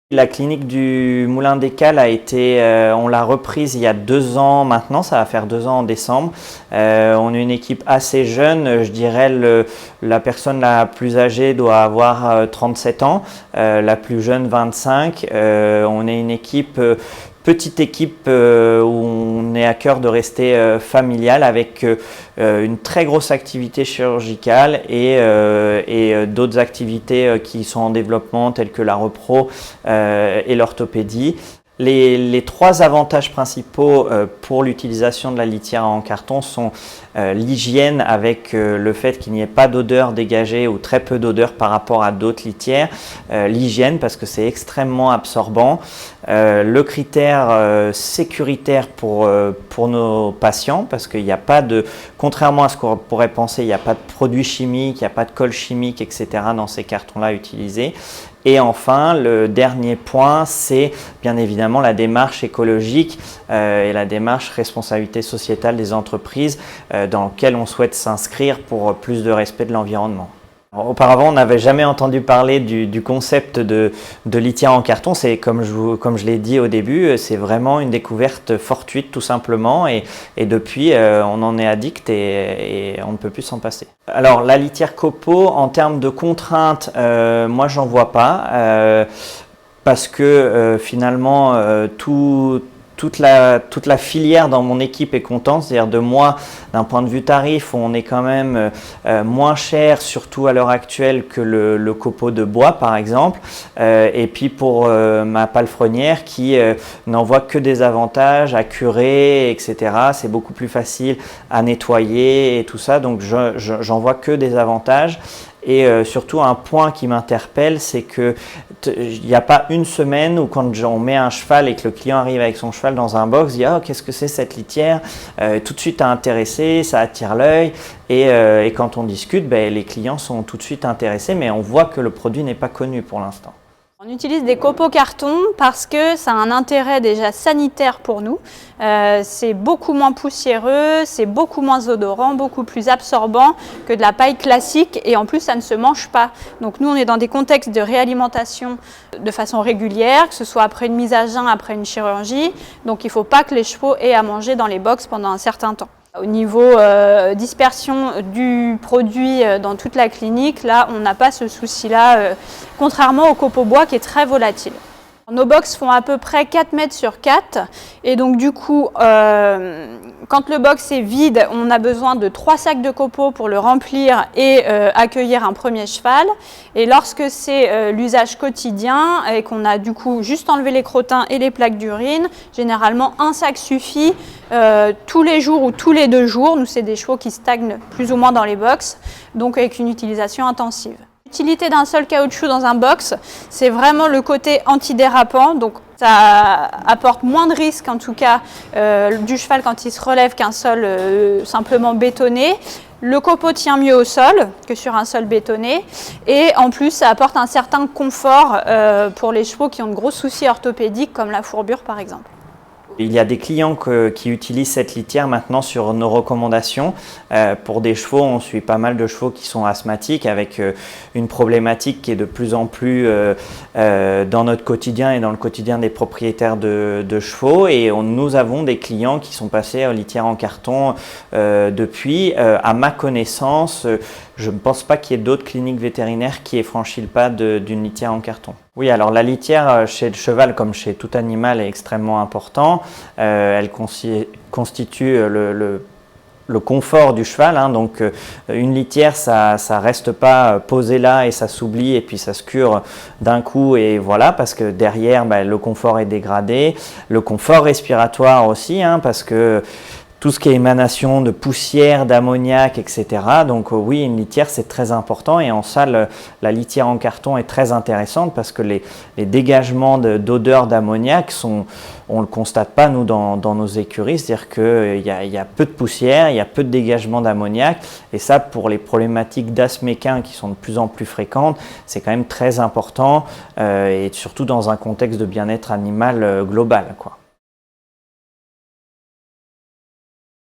La clinique du Moulin des Cales a été, on l'a reprise il y a 2 ans maintenant, ça va faire 2 ans en décembre. On est une équipe assez jeune, je dirais la personne la plus âgée doit avoir 37 ans, la plus jeune 25. On est une équipe, petite équipe où on est à cœur de rester familial avec une très grosse activité chirurgicale et d'autres activités qui sont en développement telles que la repro et l'orthopédie. Les 3 avantages principaux pour l'utilisation de la litière en carton sont l'hygiène avec le fait qu'il n'y ait pas d'odeur dégagée ou très peu d'odeur par rapport à d'autres litières. L'hygiène parce que c'est extrêmement absorbant. Le critère sécuritaire pour nos patients parce qu'il n'y a pas de, contrairement à ce qu'on pourrait penser, il n'y a pas de produits chimiques, il n'y a pas de colle chimique, etc. dans ces cartons-là utilisés. Et enfin, le dernier point, c'est bien évidemment la démarche écologique et la démarche responsabilité sociétale des entreprises dans laquelle on souhaite s'inscrire pour plus de respect de l'environnement. Auparavant, on n'avait jamais entendu parler du concept de litière en carton. C'est comme je l'ai dit au début, c'est vraiment une découverte fortuite tout simplement et depuis on en est addict et on ne peut plus s'en passer. Alors la litière copeaux, en termes de contraintes, moi j'en vois pas parce que finalement toute la filière dans mon équipe est contente, c'est-à-dire de moi, d'un point de vue tarif, on est quand même moins cher, surtout à l'heure actuelle, que le copeau de bois par exemple. Et puis pour ma palefrenière qui n'en voit que des avantages à curer, etc. C'est beaucoup plus facile à nettoyer et tout ça, donc j'en vois que des avantages. Et surtout un point qui m'interpelle, c'est que il n'y a pas une semaine où quand on met un cheval et que le client arrive avec son cheval dans un box, il dit « Ah, qu'est-ce que c'est cette litière ?» Tout de suite intéressé, ça attire l'œil et quand on discute, les clients sont tout de suite intéressés, mais on voit que le produit n'est pas connu pour l'instant. On utilise des copeaux carton parce que ça a un intérêt déjà sanitaire pour nous. C'est beaucoup moins poussiéreux, c'est beaucoup moins odorant, beaucoup plus absorbant que de la paille classique et en plus ça ne se mange pas. Donc nous on est dans des contextes de réalimentation de façon régulière, que ce soit après une mise à jeun, après une chirurgie. Donc il ne faut pas que les chevaux aient à manger dans les box pendant un certain temps. Au niveau dispersion du produit dans toute la clinique, là, on n'a pas ce souci-là, contrairement au copeau bois qui est très volatile. Nos box font à peu près 4 mètres sur 4 et donc du coup, quand le box est vide, on a besoin de 3 sacs de copeaux pour le remplir et accueillir un premier cheval. Et lorsque c'est l'usage quotidien et qu'on a du coup juste enlevé les crottins et les plaques d'urine, généralement un sac suffit tous les jours ou tous les 2 jours. Nous, c'est des chevaux qui stagnent plus ou moins dans les box, donc avec une utilisation intensive. L'utilité d'un seul caoutchouc dans un box, c'est vraiment le côté antidérapant, donc ça apporte moins de risques en tout cas du cheval quand il se relève qu'un sol simplement bétonné. Le copeau tient mieux au sol que sur un sol bétonné et en plus ça apporte un certain confort pour les chevaux qui ont de gros soucis orthopédiques comme la fourbure par exemple. Il y a des clients qui utilisent cette litière maintenant sur nos recommandations. Pour des chevaux, on suit pas mal de chevaux qui sont asthmatiques avec une problématique qui est de plus en plus dans notre quotidien et dans le quotidien des propriétaires de chevaux. Et nous avons des clients qui sont passés à litière en carton depuis. À ma connaissance, je ne pense pas qu'il y ait d'autres cliniques vétérinaires qui aient franchi le pas d'une litière en carton. Oui, alors la litière chez le cheval, comme chez tout animal, est extrêmement important. Elle constitue le confort du cheval, hein, donc une litière, ça reste pas posé là et ça s'oublie et puis ça se cure d'un coup et voilà, parce que derrière, le confort est dégradé. Le confort respiratoire aussi, hein, parce que tout ce qui est émanation de poussière, d'ammoniac, etc. Donc oui, une litière, c'est très important et en ça, la litière en carton est très intéressante parce que les dégagements d'odeur d'ammoniac on ne le constate pas nous dans nos écuries, c'est-à-dire qu'il y a peu de poussière, il y a peu de dégagement d'ammoniac et ça, pour les problématiques d'asthme équin qui sont de plus en plus fréquentes, c'est quand même très important et surtout dans un contexte de bien-être animal global, quoi.